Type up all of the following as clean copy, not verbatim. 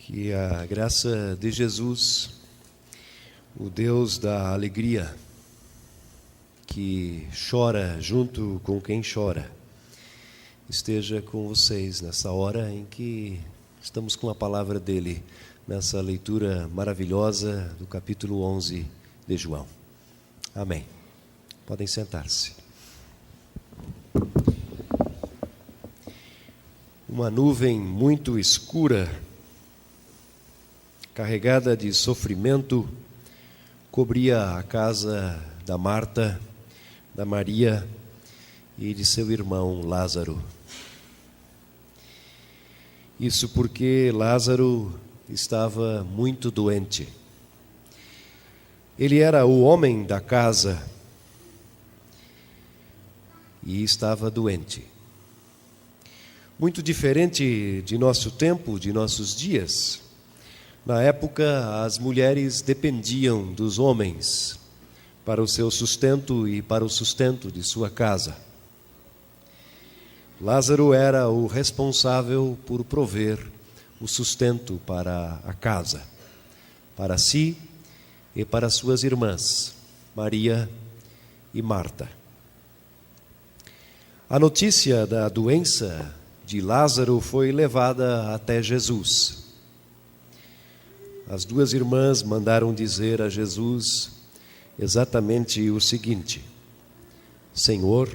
Que a graça de Jesus, o Deus da alegria, que chora junto com quem chora, esteja com vocês nessa hora em que estamos com a palavra dele, nessa leitura maravilhosa do capítulo 11 de João. Amém. Podem sentar-se. Uma nuvem muito escura, carregada de sofrimento, cobria a casa da Marta, da Maria e de seu irmão Lázaro. Isso porque Lázaro estava muito doente. Ele era o homem da casa e estava doente. Muito diferente de nosso tempo, de nossos dias. Na época, as mulheres dependiam dos homens para o seu sustento e para o sustento de sua casa. Lázaro era o responsável por prover o sustento para a casa, para si e para suas irmãs, Maria e Marta. A notícia da doença de Lázaro foi levada até Jesus. As duas irmãs mandaram dizer a Jesus exatamente o seguinte: Senhor,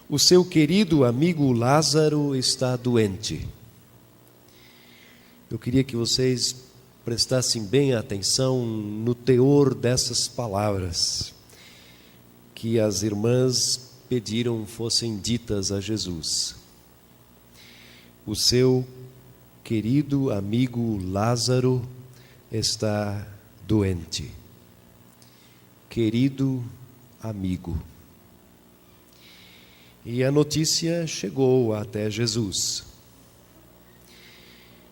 o seu querido amigo Lázaro está doente. Eu queria que vocês prestassem bem atenção no teor dessas palavras que as irmãs pediram fossem ditas a Jesus. O seu querido amigo Lázaro está doente. Querido amigo. E a notícia chegou até Jesus.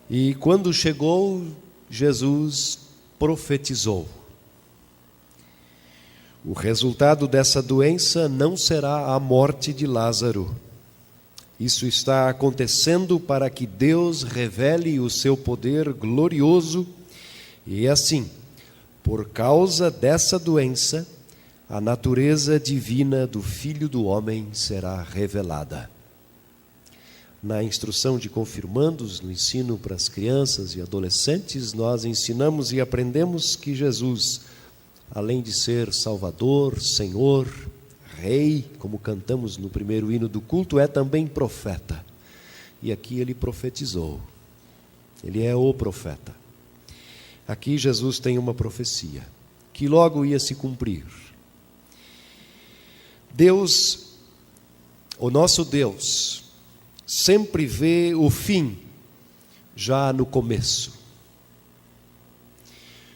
E quando chegou, Jesus profetizou. O resultado dessa doença não será a morte de Lázaro. Isso está acontecendo para que Deus revele o seu poder glorioso e assim, por causa dessa doença, a natureza divina do Filho do Homem será revelada. Na instrução de confirmandos, no ensino para as crianças e adolescentes, nós ensinamos e aprendemos que Jesus, além de ser Salvador, Senhor, Rei, como cantamos no primeiro hino do culto, é também profeta. E aqui ele profetizou. Ele é o profeta. Aqui Jesus tem uma profecia que logo ia se cumprir. Deus, o nosso Deus, sempre vê o fim já no começo.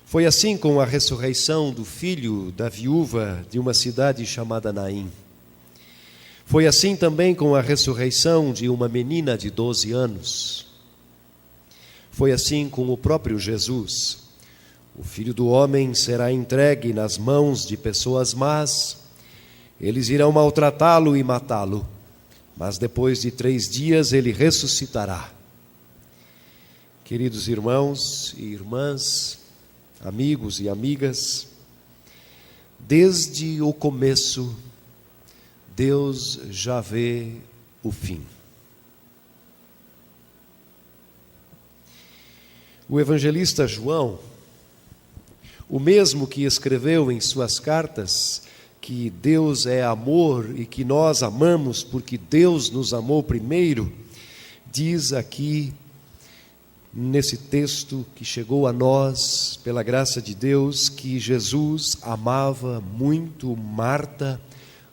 Foi assim com a ressurreição do filho da viúva de uma cidade chamada Naim. Foi assim também com a ressurreição de uma menina de 12 anos. Foi assim com o próprio Jesus. O Filho do Homem será entregue nas mãos de pessoas más. Eles irão maltratá-lo e matá-lo, mas depois de 3 dias ele ressuscitará. Queridos irmãos e irmãs, amigos e amigas, desde o começo, Deus já vê o fim. O evangelista João, o mesmo que escreveu em suas cartas que Deus é amor e que nós amamos porque Deus nos amou primeiro, diz aqui nesse texto que chegou a nós pela graça de Deus que Jesus amava muito Marta,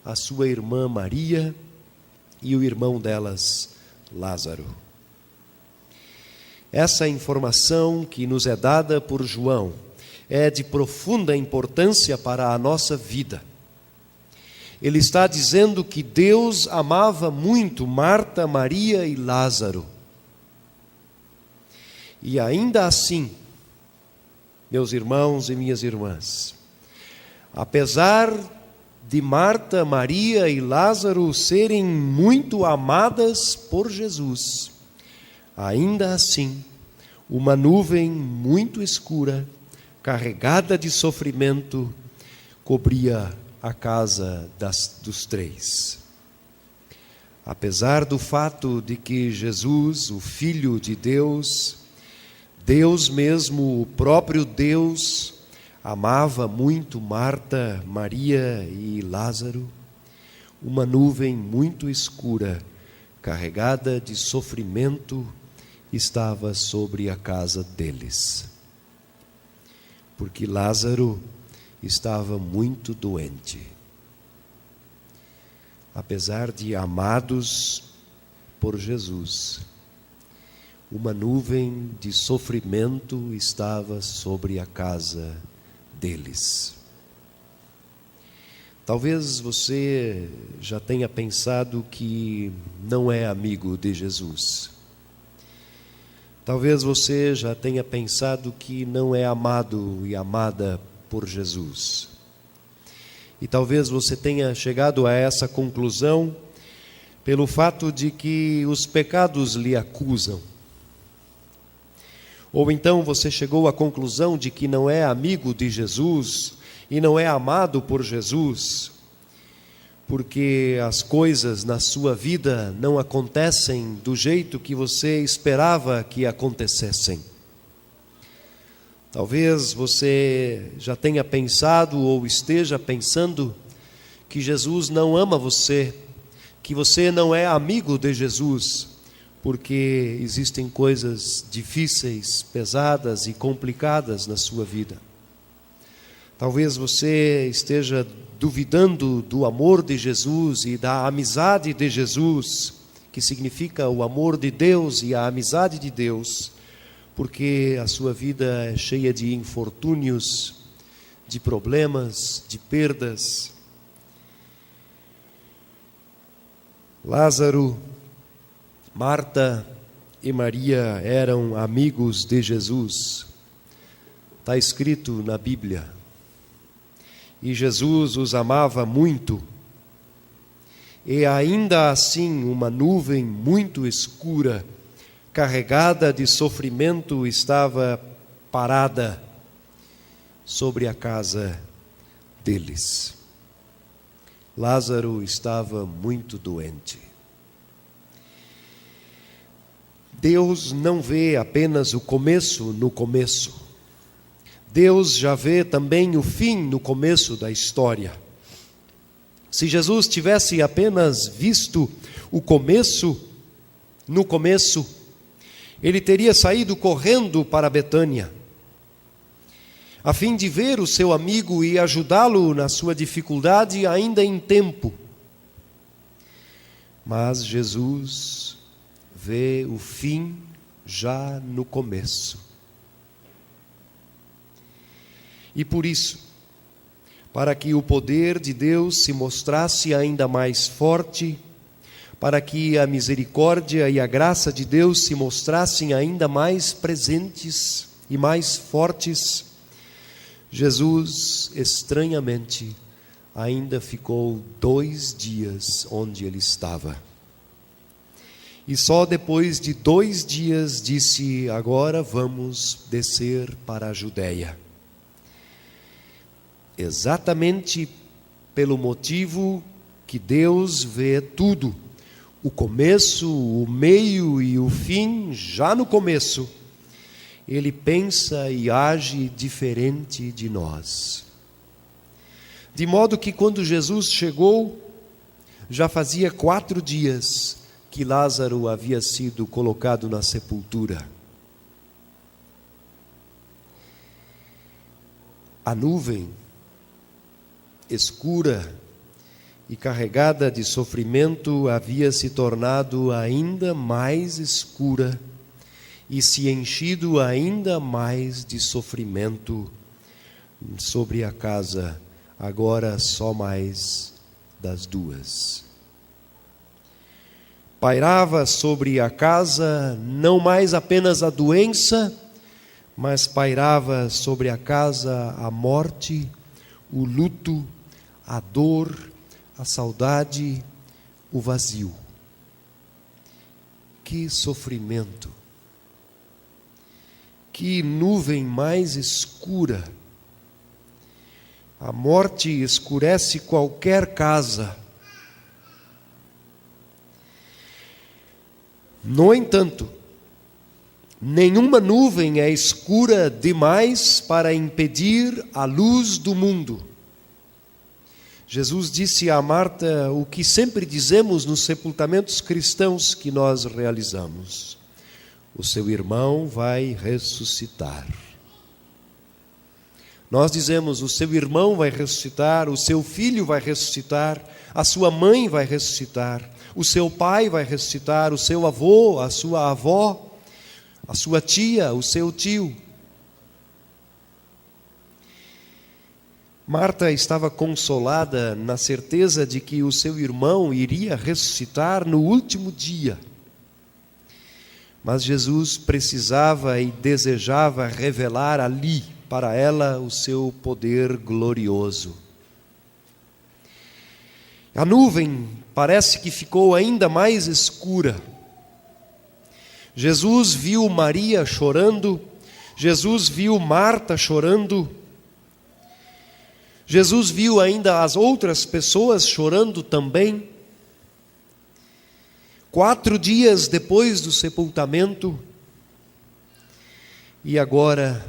a sua irmã Maria e o irmão delas, Lázaro. Essa informação que nos é dada por João é de profunda importância para a nossa vida. Ele está dizendo que Deus amava muito Marta, Maria e Lázaro. E ainda assim, meus irmãos e minhas irmãs, apesar de Marta, Maria e Lázaro serem muito amadas por Jesus, ainda assim, uma nuvem muito escura, carregada de sofrimento, cobria a casa dos três. Apesar do fato de que Jesus, o Filho de Deus, Deus mesmo, o próprio Deus, amava muito Marta, Maria e Lázaro, uma nuvem muito escura, carregada de sofrimento, estava sobre a casa deles. Porque Lázaro estava muito doente. Apesar de amados por Jesus, uma nuvem de sofrimento estava sobre a casa deles. Talvez você já tenha pensado que não é amigo de Jesus. Talvez você já tenha pensado que não é amado e amada por Jesus. E talvez você tenha chegado a essa conclusão pelo fato de que os pecados lhe acusam. Ou então você chegou à conclusão de que não é amigo de Jesus e não é amado por Jesus, porque as coisas na sua vida não acontecem do jeito que você esperava que acontecessem. Talvez você já tenha pensado ou esteja pensando que Jesus não ama você, que você não é amigo de Jesus, porque existem coisas difíceis, pesadas e complicadas na sua vida. Talvez você esteja duvidando do amor de Jesus e da amizade de Jesus, que significa o amor de Deus e a amizade de Deus, porque a sua vida é cheia de infortúnios, de problemas, de perdas. Lázaro, Marta e Maria eram amigos de Jesus. Está escrito na Bíblia. E Jesus os amava muito. E ainda assim, uma nuvem muito escura, carregada de sofrimento, estava parada sobre a casa deles. Lázaro estava muito doente. Deus não vê apenas o começo no começo. Deus já vê também o fim no começo da história. Se Jesus tivesse apenas visto o começo no começo, ele teria saído correndo para Betânia, a fim de ver o seu amigo e ajudá-lo na sua dificuldade ainda em tempo. Mas Jesus vê o fim já no começo. E por isso, para que o poder de Deus se mostrasse ainda mais forte, para que a misericórdia e a graça de Deus se mostrassem ainda mais presentes e mais fortes, Jesus, estranhamente, ainda ficou 2 dias onde ele estava. E só depois de 2 dias disse: agora vamos descer para a Judéia. Exatamente pelo motivo que Deus vê tudo, o começo, o meio e o fim, já no começo, Ele pensa e age diferente de nós. De modo que quando Jesus chegou, já fazia 4 dias que Lázaro havia sido colocado na sepultura. A nuvem escura e carregada de sofrimento havia se tornado ainda mais escura e se enchido ainda mais de sofrimento sobre a casa, agora só mais das 2. Pairava sobre a casa não mais apenas a doença, mas pairava sobre a casa a morte, o luto, a dor, a saudade, o vazio. Que sofrimento! Que nuvem mais escura! A morte escurece qualquer casa. No entanto, nenhuma nuvem é escura demais para impedir a luz do mundo. Jesus disse a Marta o que sempre dizemos nos sepultamentos cristãos que nós realizamos: o seu irmão vai ressuscitar. Nós dizemos: o seu irmão vai ressuscitar, o seu filho vai ressuscitar, a sua mãe vai ressuscitar, o seu pai vai ressuscitar, o seu avô, a sua avó, a sua tia, o seu tio. Marta estava consolada na certeza de que o seu irmão iria ressuscitar no último dia. Mas Jesus precisava e desejava revelar ali para ela o seu poder glorioso. A nuvem parece que ficou ainda mais escura. Jesus viu Maria chorando, Jesus viu Marta chorando, Jesus viu ainda as outras pessoas chorando também. 4 dias depois do sepultamento, e agora,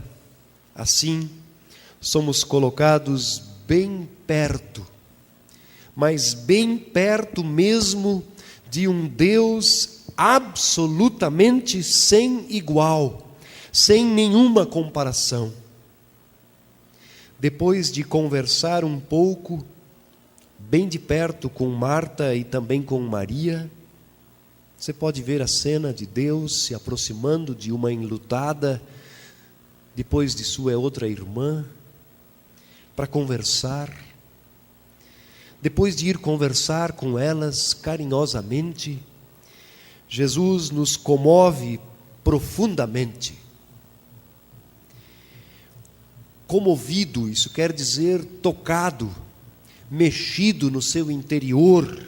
assim, somos colocados bem perto, mas bem perto mesmo de um Deus absolutamente sem igual, sem nenhuma comparação. Depois de conversar um pouco, bem de perto com Marta e também com Maria, você pode ver a cena de Deus se aproximando de uma enlutada, depois de sua outra irmã, para conversar. Depois de ir conversar com elas carinhosamente, Jesus nos comove profundamente. Comovido, isso quer dizer tocado, mexido no seu interior.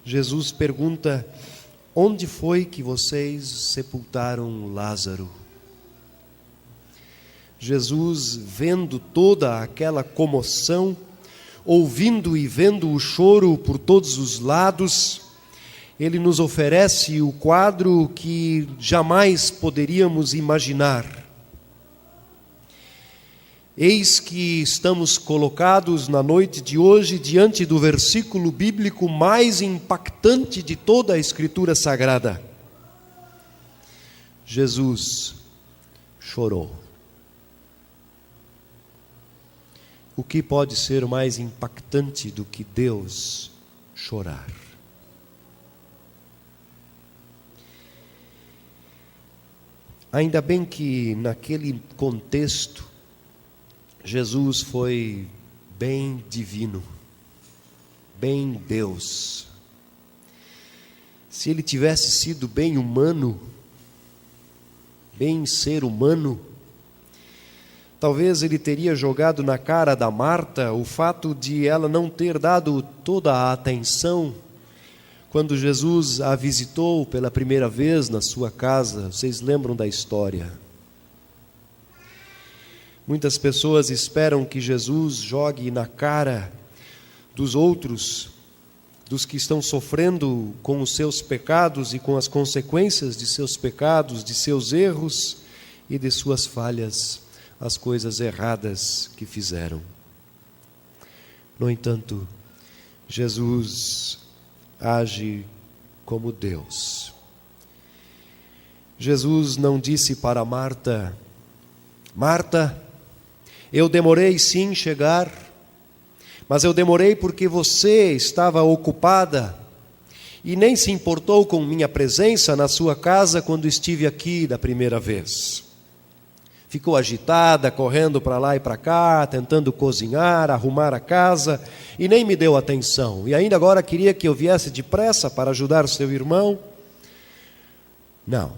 Jesus pergunta: onde foi que vocês sepultaram Lázaro? Jesus, vendo toda aquela comoção, ouvindo e vendo o choro por todos os lados, ele nos oferece o quadro que jamais poderíamos imaginar. Eis que estamos colocados na noite de hoje diante do versículo bíblico mais impactante de toda a Escritura Sagrada. Jesus chorou. O que pode ser mais impactante do que Deus chorar? Ainda bem que naquele contexto Jesus foi bem divino, bem Deus. Se ele tivesse sido bem humano, bem ser humano, talvez ele teria jogado na cara da Marta o fato de ela não ter dado toda a atenção quando Jesus a visitou pela primeira vez na sua casa. Vocês lembram da história? Muitas pessoas esperam que Jesus jogue na cara dos outros, dos que estão sofrendo com os seus pecados e com as consequências de seus pecados, de seus erros e de suas falhas, as coisas erradas que fizeram. No entanto, Jesus age como Deus. Jesus não disse para Marta: Marta, eu demorei sim em chegar, mas eu demorei porque você estava ocupada e nem se importou com minha presença na sua casa quando estive aqui da primeira vez. Ficou agitada, correndo para lá e para cá, tentando cozinhar, arrumar a casa, e nem me deu atenção. E ainda agora queria que eu viesse depressa para ajudar seu irmão. Não.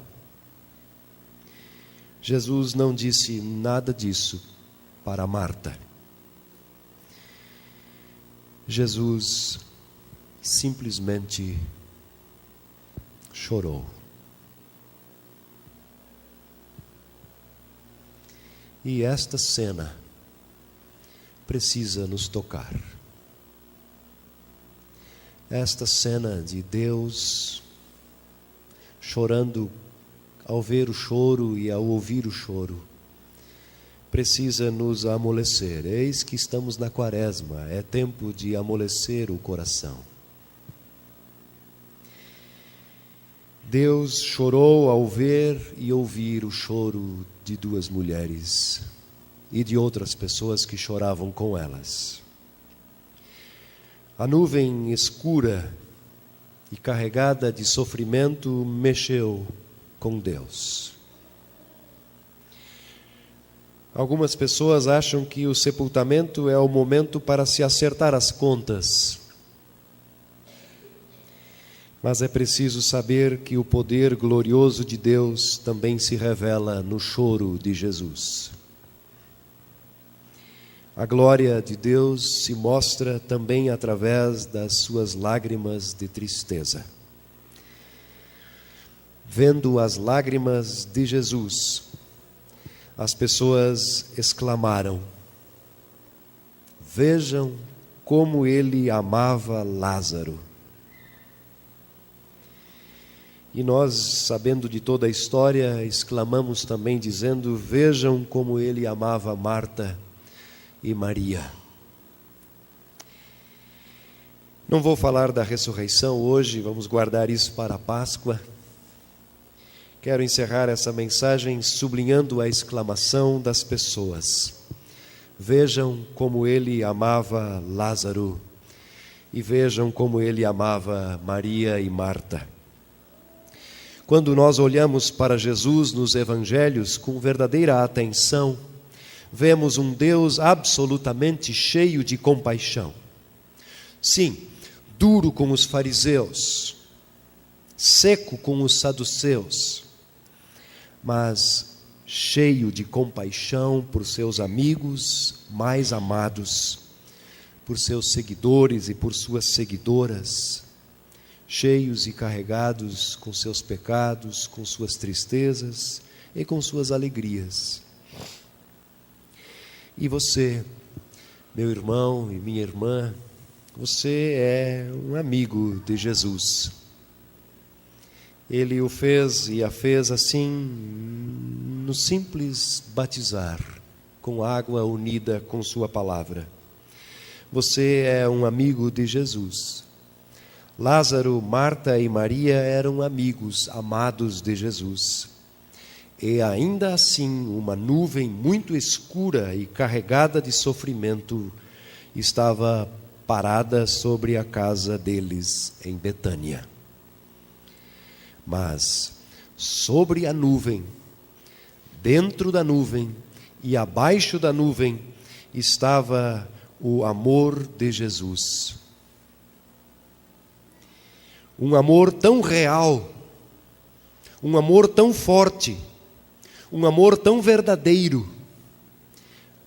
Jesus não disse nada disso para Marta. Jesus simplesmente chorou. E esta cena precisa nos tocar. Esta cena de Deus chorando ao ver o choro e ao ouvir o choro precisa nos amolecer. Eis que estamos na Quaresma, é tempo de amolecer o coração. Deus chorou ao ver e ouvir o choro de duas mulheres e de outras pessoas que choravam com elas. A nuvem escura e carregada de sofrimento mexeu com Deus. Algumas pessoas acham que o sepultamento é o momento para se acertar as contas. Mas é preciso saber que o poder glorioso de Deus também se revela no choro de Jesus. A glória de Deus se mostra também através das suas lágrimas de tristeza. Vendo as lágrimas de Jesus, as pessoas exclamaram: vejam como ele amava Lázaro. E nós, sabendo de toda a história, exclamamos também dizendo: vejam como ele amava Marta e Maria. Não vou falar da ressurreição hoje, vamos guardar isso para a Páscoa. Quero encerrar essa mensagem sublinhando a exclamação das pessoas: vejam como ele amava Lázaro e vejam como ele amava Maria e Marta. Quando nós olhamos para Jesus nos evangelhos com verdadeira atenção, vemos um Deus absolutamente cheio de compaixão. Sim, duro com os fariseus, seco com os saduceus, mas cheio de compaixão por seus amigos mais amados, por seus seguidores e por suas seguidoras, cheios e carregados com seus pecados, com suas tristezas e com suas alegrias. E você, meu irmão e minha irmã, você é um amigo de Jesus. Ele o fez e a fez assim, no simples batizar, com água unida com sua palavra. Você é um amigo de Jesus. Lázaro, Marta e Maria eram amigos, amados de Jesus. E ainda assim, uma nuvem muito escura e carregada de sofrimento estava parada sobre a casa deles em Betânia. Mas sobre a nuvem, dentro da nuvem e abaixo da nuvem estava o amor de Jesus. Um amor tão real, um amor tão forte, um amor tão verdadeiro,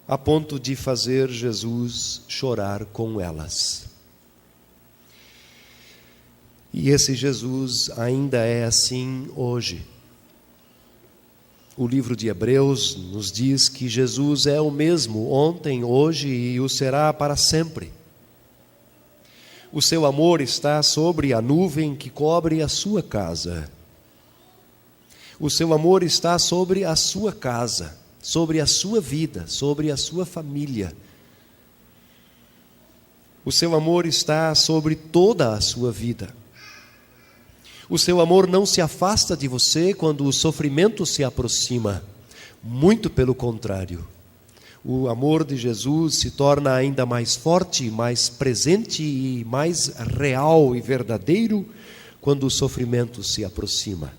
a ponto de fazer Jesus chorar com elas. E esse Jesus ainda é assim hoje. O livro de Hebreus nos diz que Jesus é o mesmo ontem, hoje e o será para sempre. O seu amor está sobre a nuvem que cobre a sua casa. O seu amor está sobre a sua casa, sobre a sua vida, sobre a sua família. O seu amor está sobre toda a sua vida. O seu amor não se afasta de você quando o sofrimento se aproxima. Muito pelo contrário. O amor de Jesus se torna ainda mais forte, mais presente e mais real e verdadeiro quando o sofrimento se aproxima.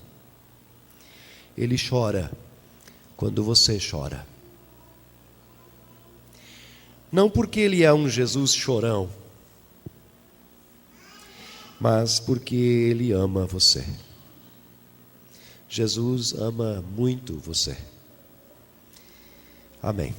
Ele chora quando você chora. Não porque ele é um Jesus chorão, mas porque ele ama você. Jesus ama muito você. Amém.